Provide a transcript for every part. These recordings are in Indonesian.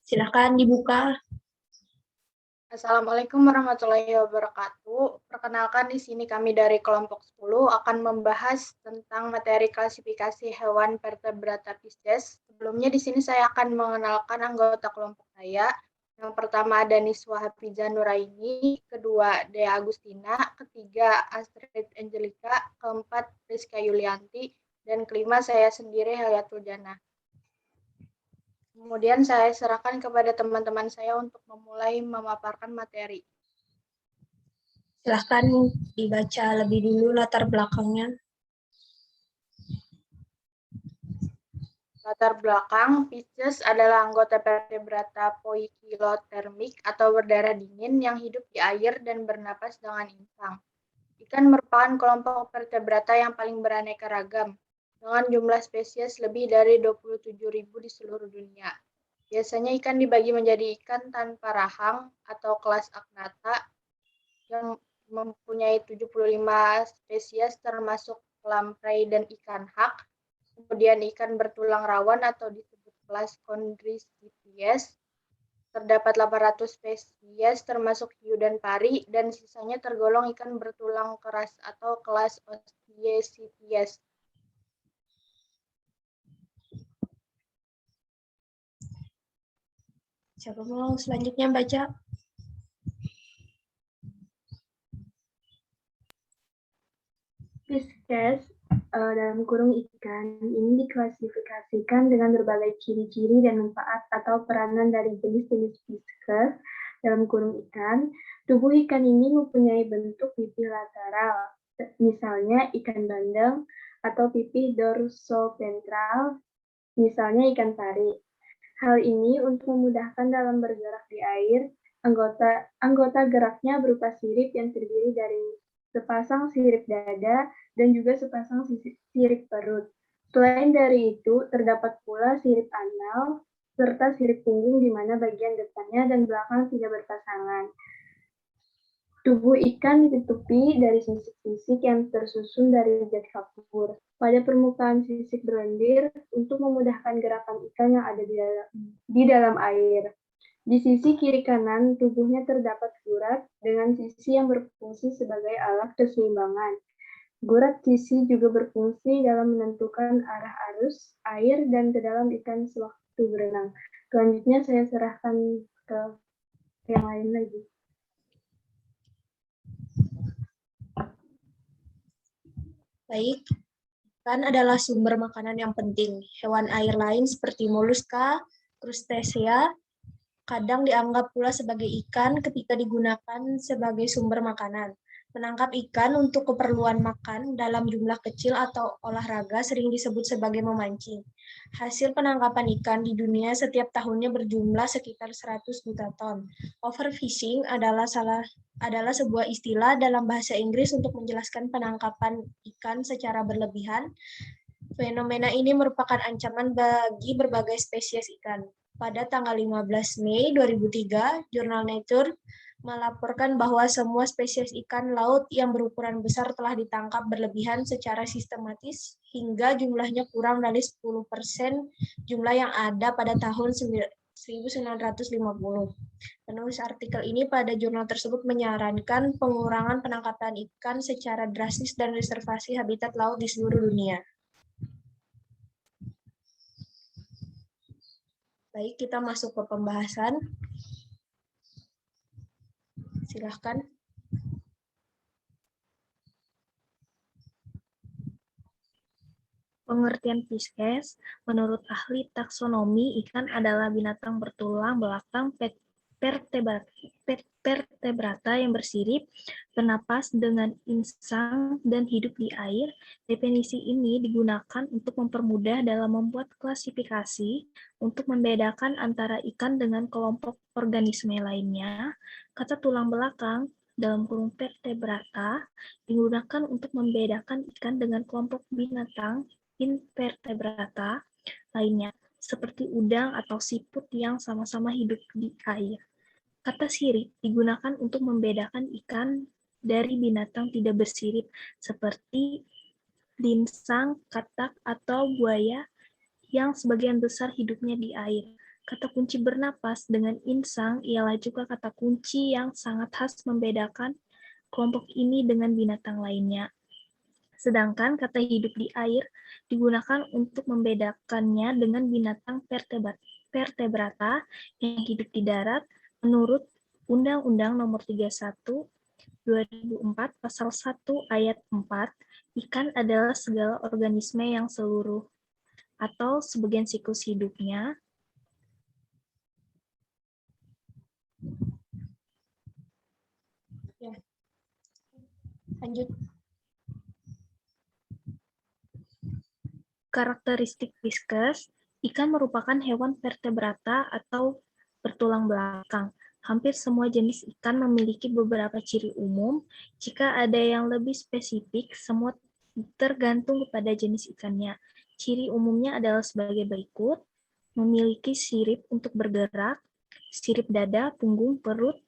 Silakan dibuka. Assalamualaikum warahmatullahi wabarakatuh. Perkenalkan, di sini kami dari kelompok 10 akan membahas tentang materi klasifikasi hewan vertebrata Pisces. Sebelumnya di sini saya akan mengenalkan anggota kelompok saya. Yang pertama ada Niswa Hafizah Nuraini, kedua Dea Agustina, ketiga Astrid Angelica, keempat Rizka Yulianti, dan kelima saya sendiri Hayatul Jannah. Kemudian saya serahkan kepada teman-teman saya untuk memulai memaparkan materi. Silakan dibaca lebih dulu latar belakangnya. Latar belakang, Pisces adalah anggota vertebrata poikilotermik atau berdarah dingin yang hidup di air dan bernapas dengan insang. Ikan merupakan kelompok vertebrata yang paling beraneka ragam, dengan jumlah spesies lebih dari 27.000 di seluruh dunia. Biasanya ikan dibagi menjadi ikan tanpa rahang atau kelas Agnatha yang mempunyai 75 spesies termasuk lamprey dan ikan hak. Kemudian ikan bertulang rawan atau disebut kelas Chondrichthyes. Terdapat 800 spesies termasuk hiu dan pari, dan sisanya tergolong ikan bertulang keras atau kelas Osteichthyes. Siapa mau selanjutnya baca? Pisces dalam kurung ikan ini diklasifikasikan dengan berbagai ciri-ciri dan manfaat atau peranan dari jenis-jenis Pisces dalam kurung ikan. Tubuh ikan ini mempunyai bentuk pipi lateral, misalnya ikan bandeng, atau pipi dorsoventral, misalnya ikan pari. Hal ini untuk memudahkan dalam bergerak di air. Anggota geraknya berupa sirip yang terdiri dari sepasang sirip dada dan juga sepasang sirip perut. Selain dari itu, terdapat pula sirip anal serta sirip punggung di mana bagian depannya dan belakang tidak berpasangan. Tubuh ikan ditutupi dari sisik-sisik yang tersusun dari zat kapur. Pada permukaan sisik berlendir untuk memudahkan gerakan ikan yang ada di dalam air. Di sisi kiri kanan tubuhnya terdapat gurat dengan sisi yang berfungsi sebagai alat keseimbangan. Gurat sisi juga berfungsi dalam menentukan arah arus air dan ke dalam ikan sewaktu berenang. Selanjutnya saya serahkan ke yang lain lagi. Baik, ikan adalah sumber makanan yang penting. Hewan air lain seperti moluska, krustasea, kadang dianggap pula sebagai ikan ketika digunakan sebagai sumber makanan. Menangkap ikan untuk keperluan makan dalam jumlah kecil atau olahraga sering disebut sebagai memancing. Hasil penangkapan ikan di dunia setiap tahunnya berjumlah sekitar 100 juta ton. Overfishing adalah sebuah istilah dalam bahasa Inggris untuk menjelaskan penangkapan ikan secara berlebihan. Fenomena ini merupakan ancaman bagi berbagai spesies ikan. Pada tanggal 15 Mei 2003, jurnal Nature melaporkan bahwa semua spesies ikan laut yang berukuran besar telah ditangkap berlebihan secara sistematis hingga jumlahnya kurang dari 10% jumlah yang ada pada tahun 1950. Penulis artikel ini pada jurnal tersebut menyarankan pengurangan penangkapan ikan secara drastis dan reservasi habitat laut di seluruh dunia. Baik, kita masuk ke pembahasan. Silahkan. Pengertian Pisces, menurut ahli taksonomi, ikan adalah binatang bertulang belakang vertebrata yang bersirip, bernapas dengan insang, dan hidup di air. Definisi ini digunakan untuk mempermudah dalam membuat klasifikasi untuk membedakan antara ikan dengan kelompok organisme lainnya. Kata tulang belakang dalam kurung vertebrata digunakan untuk membedakan ikan dengan kelompok binatang invertebrata lainnya, seperti udang atau siput yang sama-sama hidup di air. Kata sirip digunakan untuk membedakan ikan dari binatang tidak bersirip, seperti linsang, katak, atau buaya yang sebagian besar hidupnya di air. Kata kunci bernapas dengan insang ialah juga kata kunci yang sangat khas membedakan kelompok ini dengan binatang lainnya. Sedangkan kata hidup di air digunakan untuk membedakannya dengan binatang vertebrata yang hidup di darat menurut Undang-Undang Nomor 31 2004 Pasal 1 Ayat 4, ikan adalah segala organisme yang seluruh atau sebagian siklus hidupnya lanjut. Karakteristik viscus, ikan merupakan hewan vertebrata atau bertulang belakang. Hampir semua jenis ikan memiliki beberapa ciri umum. Jika ada yang lebih spesifik, semua tergantung kepada jenis ikannya. Ciri umumnya adalah sebagai berikut: memiliki sirip untuk bergerak, sirip dada, punggung, perut,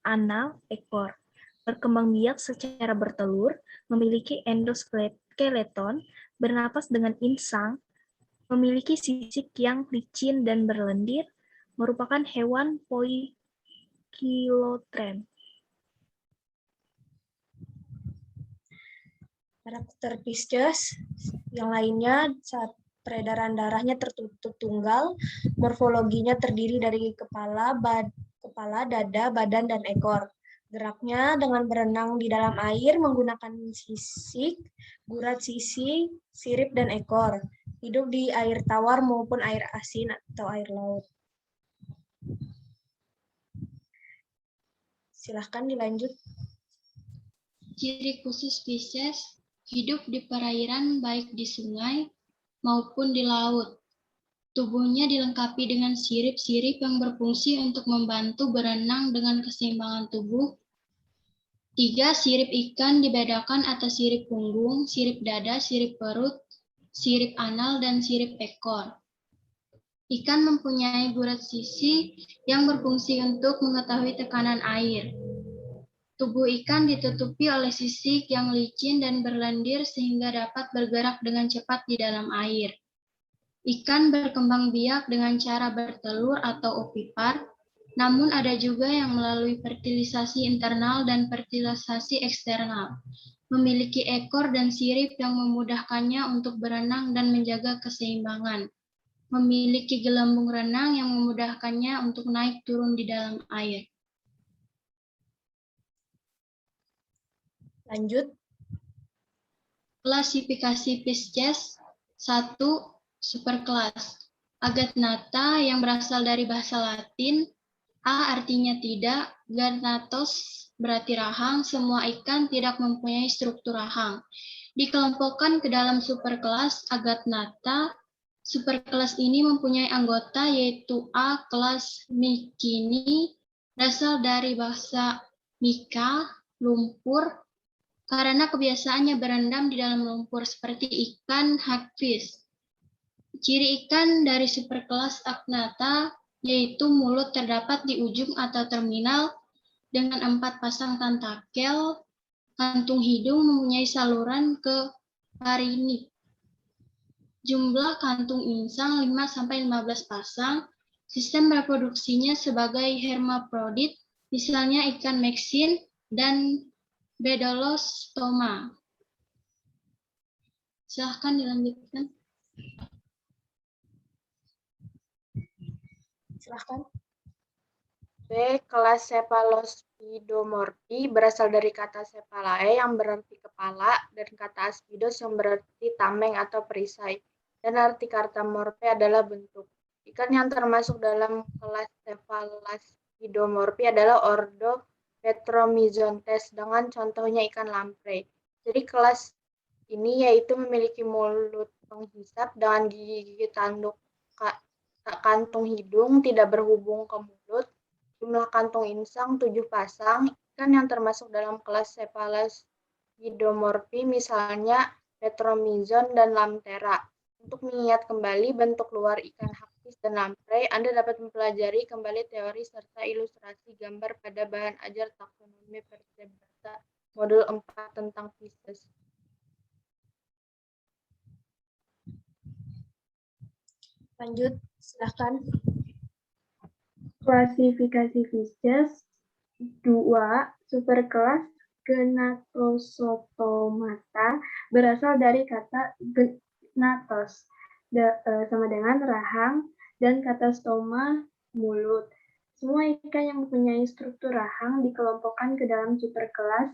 anal, ekor. Berkembang biak secara bertelur, memiliki endoskeleton, bernapas dengan insang, memiliki sisik yang licin dan berlendir, merupakan hewan poikilotrem. Karakter Pisces yang lainnya saat peredaran darahnya tertutup tunggal, morfologinya terdiri dari kepala, dada, badan, dan ekor. Geraknya dengan berenang di dalam air menggunakan sisik, gurat sisi, sirip, dan ekor. Hidup di air tawar maupun air asin atau air laut. Silahkan dilanjut. Ciri khusus Pisces hidup di perairan baik di sungai maupun di laut. Tubuhnya dilengkapi dengan sirip-sirip yang berfungsi untuk membantu berenang dengan keseimbangan tubuh. 3 sirip ikan dibedakan atas sirip punggung, sirip dada, sirip perut, sirip anal, dan sirip ekor. Ikan mempunyai gurat sisi yang berfungsi untuk mengetahui tekanan air. Tubuh ikan ditutupi oleh sisik yang licin dan berlendir sehingga dapat bergerak dengan cepat di dalam air. Ikan berkembang biak dengan cara bertelur atau ovipar, namun ada juga yang melalui fertilisasi internal dan fertilisasi eksternal. Memiliki ekor dan sirip yang memudahkannya untuk berenang dan menjaga keseimbangan. Memiliki gelembung renang yang memudahkannya untuk naik turun di dalam air. Lanjut. Klasifikasi Pisces. 1. Superkelas. Agatnata yang berasal dari bahasa Latin. A artinya tidak, Garnatos berarti rahang, semua ikan tidak mempunyai struktur rahang. Dikelompokkan ke dalam superkelas Agatnata. Superkelas ini mempunyai anggota yaitu A kelas Mycini, berasal dari bahasa mica, lumpur, karena kebiasaannya berendam di dalam lumpur seperti ikan hagfish. Ciri ikan dari superkelas Agnatha yaitu mulut terdapat di ujung atau terminal dengan 4 pasang tentakel, kantung hidung mempunyai saluran ke parinik. Jumlah kantung insang 5-15 pasang, sistem reproduksinya sebagai hermaprodit, misalnya ikan meksin dan Bedolostoma. Silahkan dilanjutkan. Silahkan. B. Kelas Cephalospidomorphi berasal dari kata cephalae yang berarti kepala dan kata aspidos yang berarti tameng atau perisai. Dan arti kata morphe adalah bentuk. Ikan yang termasuk dalam kelas Cephalospidomorphi adalah ordo Petromyzontes dengan contohnya ikan lamprey. Jadi kelas ini yaitu memiliki mulut penghisap dengan gigi tanduk kantung hidung tidak berhubung ke mulut. Jumlah kantung insang 7 pasang. Ikan yang termasuk dalam kelas Cephalospidomorphi misalnya Petromyzon dan Lamtera. Untuk mengingat kembali bentuk luar ikan hagfish dan lamprey, Anda dapat mempelajari kembali teori serta ilustrasi gambar pada bahan ajar taksonomi vertebrata modul 4 tentang Pisces. Lanjut, silahkan. Klasifikasi Fishes 2. Superkelas Gnatostomata berasal dari kata gnatos sama dengan rahang dan kata stoma mulut. Semua ikan yang mempunyai struktur rahang dikelompokkan ke dalam superkelas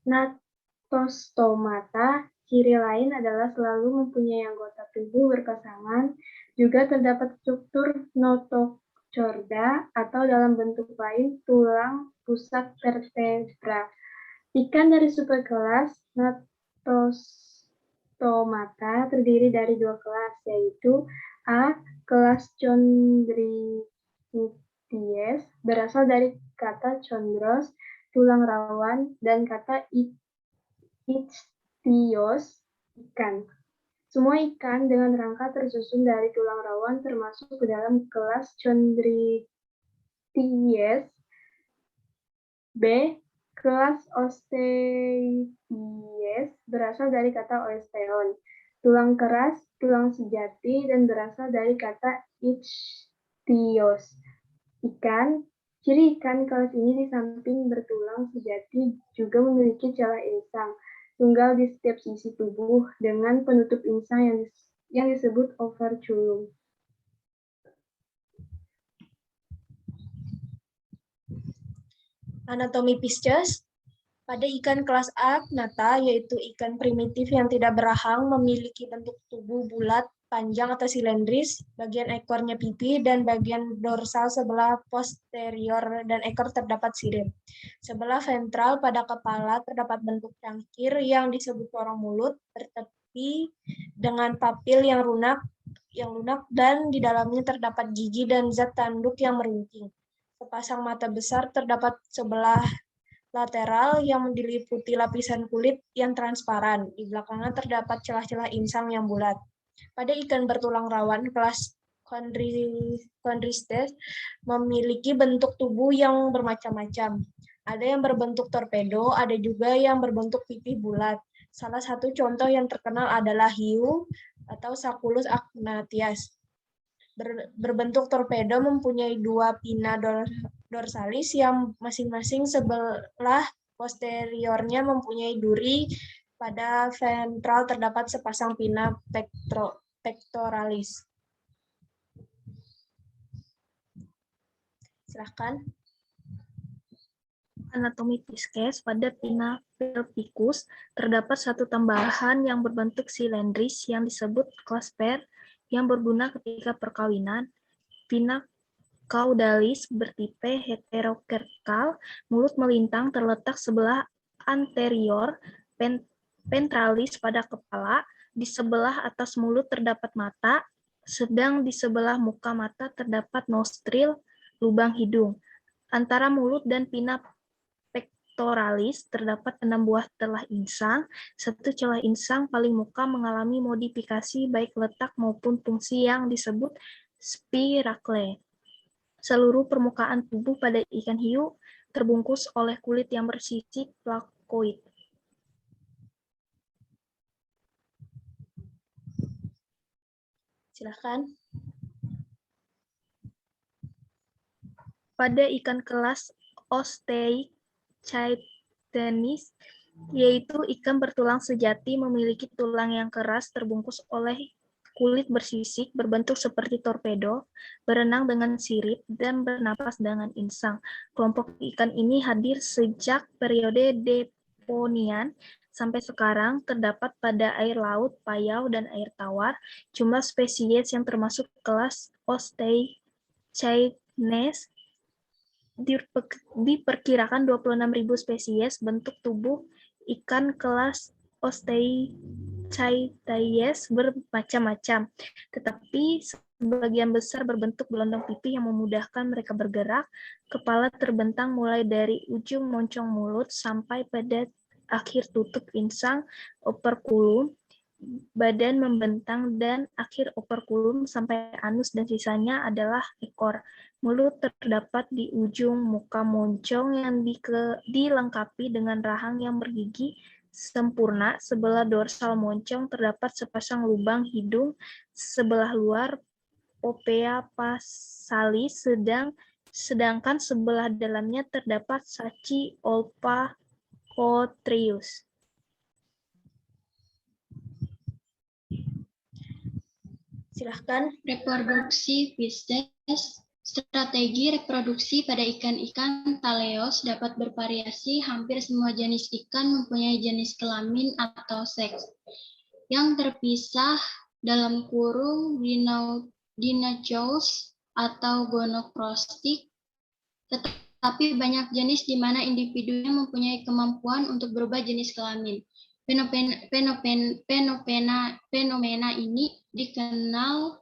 Gnatostomata. Ciri lain adalah selalu mempunyai anggota tubuh berpasangan. Juga terdapat struktur notochorda atau dalam bentuk lain tulang pusat vertebra. Ikan dari superkelas Gnatostomata terdiri dari 2 kelas, yaitu A. Kelas Chondrichthyes berasal dari kata chondros, tulang rawan, dan kata ichthyos, ikan. Semua ikan dengan rangka tersusun dari tulang rawan termasuk ke dalam kelas Chondrichthyes. B. Kelas Osteichthyes berasal dari kata osteon, tulang keras, tulang sejati, dan berasal dari kata ichthyos, ikan. Ciri ikan kelas ini di samping bertulang sejati juga memiliki celah insang tunggal di setiap sisi tubuh dengan penutup insang yang disebut operculum. Anatomi Pisces. Pada ikan kelas Agnatha, yaitu ikan primitif yang tidak berahang, memiliki bentuk tubuh bulat, panjang atau silindris, bagian ekornya pipi, dan bagian dorsal sebelah posterior dan ekor terdapat sirip. Sebelah ventral pada kepala terdapat bentuk cangkir yang disebut corong mulut, bertepi dengan papil yang lunak, dan di dalamnya terdapat gigi dan zat tanduk yang meruncing. Sepasang mata besar terdapat sebelah lateral yang diliputi lapisan kulit yang transparan. Di belakangnya terdapat celah-celah insang yang bulat. Pada ikan bertulang rawan kelas Chondrichthyes memiliki bentuk tubuh yang bermacam-macam. Ada yang berbentuk torpedo, ada juga yang berbentuk pipih bulat. Salah satu contoh yang terkenal adalah hiu atau Sacculus agnathias. Berbentuk torpedo mempunyai 2 pinna dorsalis yang masing-masing sebelah posteriornya mempunyai duri. Pada ventral terdapat sepasang pinna pectoralis. Silakan. Anatomi Pisces. Pada pinna pelpicus terdapat satu tambahan yang berbentuk silindris yang disebut clasper yang berguna ketika perkawinan. Pinna caudalis bertipe heterocercal, mulut melintang terletak sebelah anterior ventralis pada kepala. Di sebelah atas mulut terdapat mata, sedang di sebelah muka mata terdapat nostril, lubang hidung. Antara mulut dan pinna pectoralis terdapat 6 buah celah insang. Satu celah insang paling muka mengalami modifikasi baik letak maupun fungsi yang disebut spiracle. Seluruh permukaan tubuh pada ikan hiu terbungkus oleh kulit yang bersisik plakoid. Silakan. Pada ikan kelas Osteichthyes, yaitu ikan bertulang sejati, memiliki tulang yang keras terbungkus oleh kulit bersisik berbentuk seperti torpedo, berenang dengan sirip, dan bernapas dengan insang. Kelompok ikan ini hadir sejak periode Devonian sampai sekarang, terdapat pada air laut, payau, dan air tawar. Jumlah spesies yang termasuk kelas Osteichthyes diperkirakan 26.000 spesies. Bentuk tubuh ikan kelas Osteichthyes bermacam-macam, tetapi sebagian besar berbentuk gelondong pipih yang memudahkan mereka bergerak. Kepala terbentang mulai dari ujung moncong mulut sampai pada akhir tutup insang operculum. Badan membentang dan akhir operculum sampai anus dan sisanya adalah ekor. Mulut terdapat di ujung muka moncong yang dilengkapi dengan rahang yang bergigi sempurna. Sebelah dorsal moncong terdapat sepasang lubang hidung sebelah luar, popea pasalis, sedang sedangkan sebelah dalamnya terdapat Saci olpacotrius. Silahkan. Reproduksi Pisces. Strategi reproduksi pada ikan-ikan Thaleos dapat bervariasi. Hampir semua jenis ikan mempunyai jenis kelamin atau seks yang terpisah dalam kurung dinocoous atau gonokrostik, tetapi banyak jenis di mana individunya mempunyai kemampuan untuk berubah jenis kelamin. Fenomena ini dikenal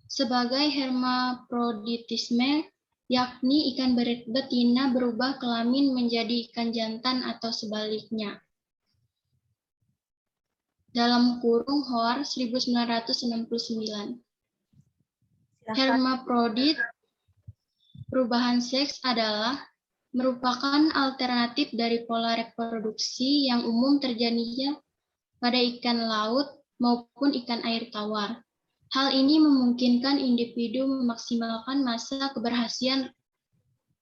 sebagai hermaphroditisme, yakni ikan betina berubah kelamin menjadi ikan jantan atau sebaliknya. Dalam kurung Hoare 1969. Hermaprodit, perubahan seks adalah merupakan alternatif dari pola reproduksi yang umum terjadinya pada ikan laut maupun ikan air tawar. Hal ini memungkinkan individu memaksimalkan masa keberhasilan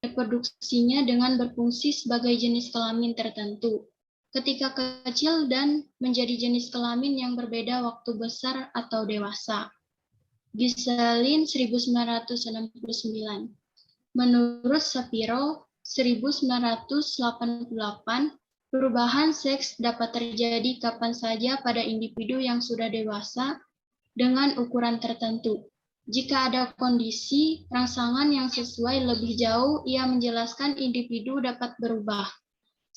reproduksinya dengan berfungsi sebagai jenis kelamin tertentu ketika kecil dan menjadi jenis kelamin yang berbeda waktu besar atau dewasa. Ghiselin 1969. Menurut Shapiro 1988, perubahan seks dapat terjadi kapan saja pada individu yang sudah dewasa dengan ukuran tertentu. Jika ada kondisi rangsangan yang sesuai lebih jauh, ia menjelaskan individu dapat berubah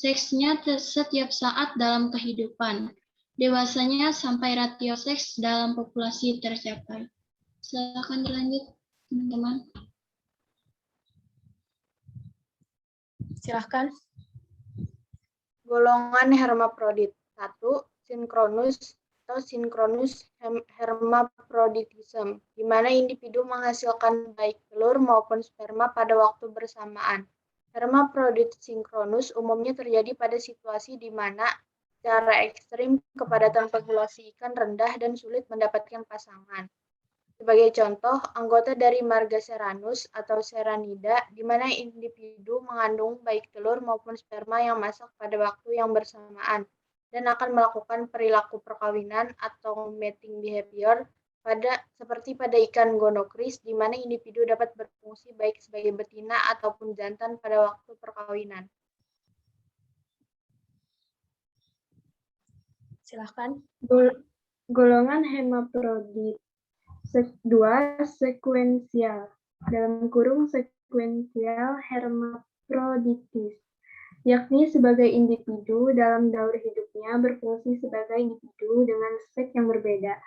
seksnya setiap saat dalam kehidupan, dewasanya sampai rasio seks dalam populasi tercapai. Silakan dilanjut, teman-teman. Silahkan. Golongan hermaprodit. 1. Sinkronus atau Synchronous hermaphroditism, di mana individu menghasilkan baik telur maupun sperma pada waktu bersamaan. Hermaprodit sinkronus umumnya terjadi pada situasi di mana secara ekstrim kepadatan populasi ikan rendah dan sulit mendapatkan pasangan. Sebagai contoh, anggota dari marga Serranus atau Serranida, di mana individu mengandung baik telur maupun sperma yang masak pada waktu yang bersamaan dan akan melakukan perilaku perkawinan atau mating behavior seperti pada ikan gonokris, di mana individu dapat berfungsi baik sebagai betina ataupun jantan pada waktu perkawinan. Silahkan. Golongan hermaprodit. 2. Sekuensial. Dalam kurung sekuensial hermaphroditis, yakni sebagai individu dalam daur hidupnya berfungsi sebagai individu dengan seks yang berbeda,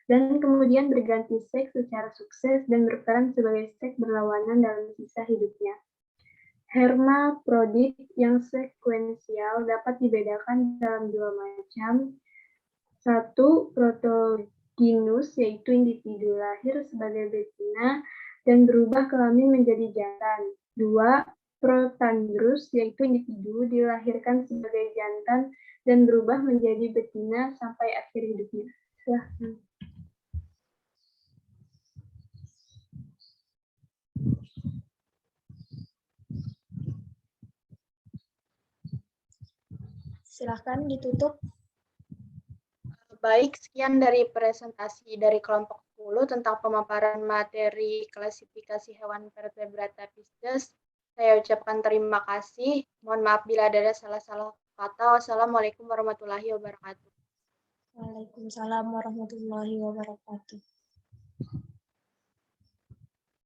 dan kemudian berganti seks secara sukses dan berperan sebagai seks berlawanan dalam sisa hidupnya. Hermaprodit yang sekuensial dapat dibedakan dalam dua macam. 1. Protogynous, yaitu individu lahir sebagai betina dan berubah kelamin menjadi jantan. 2. Protandrous, yaitu individu dilahirkan sebagai jantan dan berubah menjadi betina sampai akhir hidupnya. Silahkan. Silahkan ditutup. Baik, sekian dari presentasi dari kelompok 10 tentang pemaparan materi klasifikasi hewan vertebrata Pisces. Saya ucapkan terima kasih. Mohon maaf bila ada salah-salah kata. Wassalamualaikum warahmatullahi wabarakatuh. Waalaikumsalam warahmatullahi wabarakatuh.